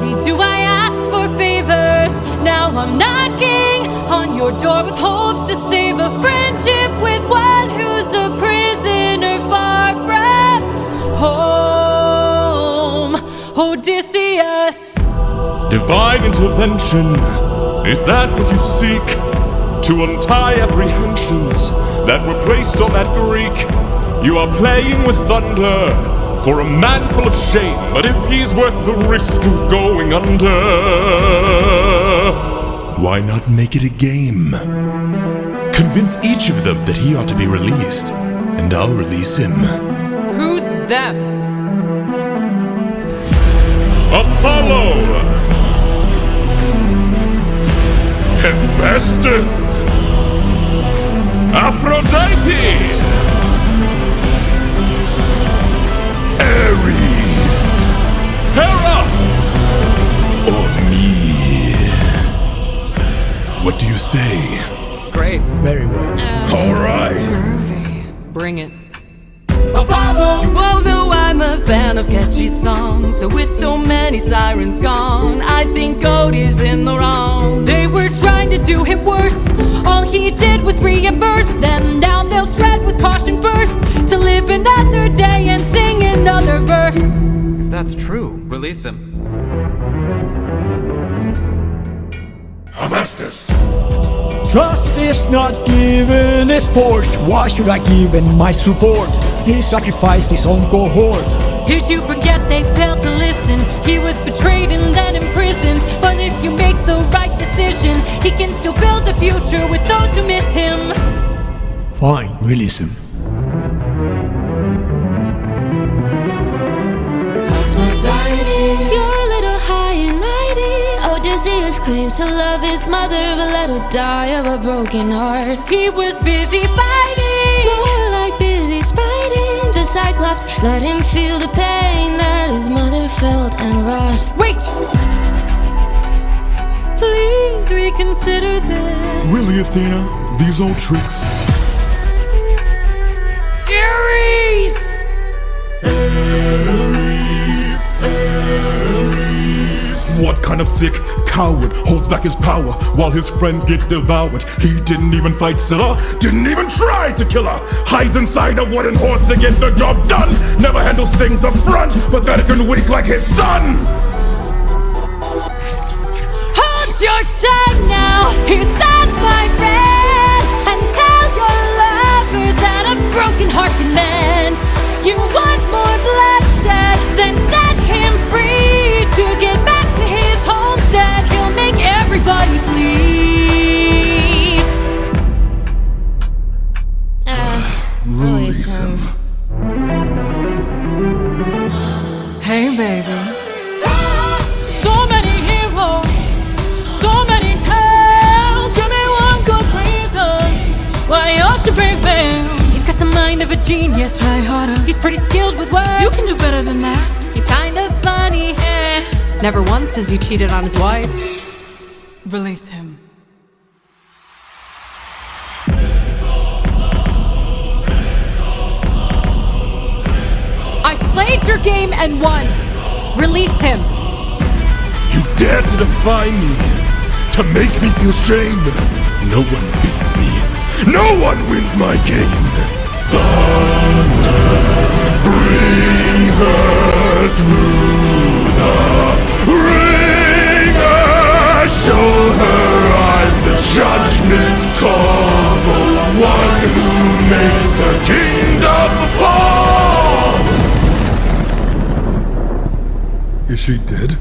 only do I ask for favors. Now I'm knocking on your door with hopes to save a friendship with one who's a prisoner far from home. Odysseus. Divine intervention, is that what you seek? To untie apprehensions that were placed on that Greek. You are playing with thunder for a man full of shame, but if he's worth the risk of going under, why not make it a game? Convince each of them that he ought to be released, and I'll release him. Who's them? Apollo! Hephaestus! Aphrodite! Ares! Hera! Or me? What do you say? Great. Very well. Alright! Groovy. Bring it. Apollo! You all know I'm a fan of catchy songs, so with so many sirens gone, I think God is in the wrong. They were trying to do him worse. All he did was reimburse them. Now they'll tread with caution first, to live another day and sing another verse. If that's true, release him. Hephaestus! Trust is not given, is forced. Why should I give him my support? He sacrificed his own cohort. Did you forget they failed to listen? He was betrayed and then imprisoned. But if you make the right decision, he can still build a future with those who miss him. Fine, release him. You're a little high and mighty. Odysseus claims to love his mother, but let her die of a broken heart. He was busy fighting, More like busy spiting. The Cyclops let him feel the pain that his mother felt and wrought. Wait! Please reconsider this. Really, Athena? These old tricks? Ares! What kind of sick coward holds back his power while his friends get devoured? He didn't even fight Scylla, didn't even try to kill her. Hides inside a wooden horse to get the job done. Never handles things up front, pathetic and weak like his son. Hold your tongue now, hear signs, my friend, and tell your lover that a broken heart can mend. You want more bloodshed, then set him free to get back to his homestead. He'll make everybody bleed. Release him. Hey baby, so many heroes, so many tales. Give me one good reason why you should be failed. He's got the mind of a genius, right, Hotter? He's pretty skilled with words. You can do better than that. He's kind of funny, Never once has he cheated on his wife. Release him. I played your game and won. Release him. You dare to defy me, to make me feel shame. No one beats me, no one wins my game. Thunder, bring her through the ringer. Show her I'm the judgment call, the one who makes the kingdom fall. Is she dead?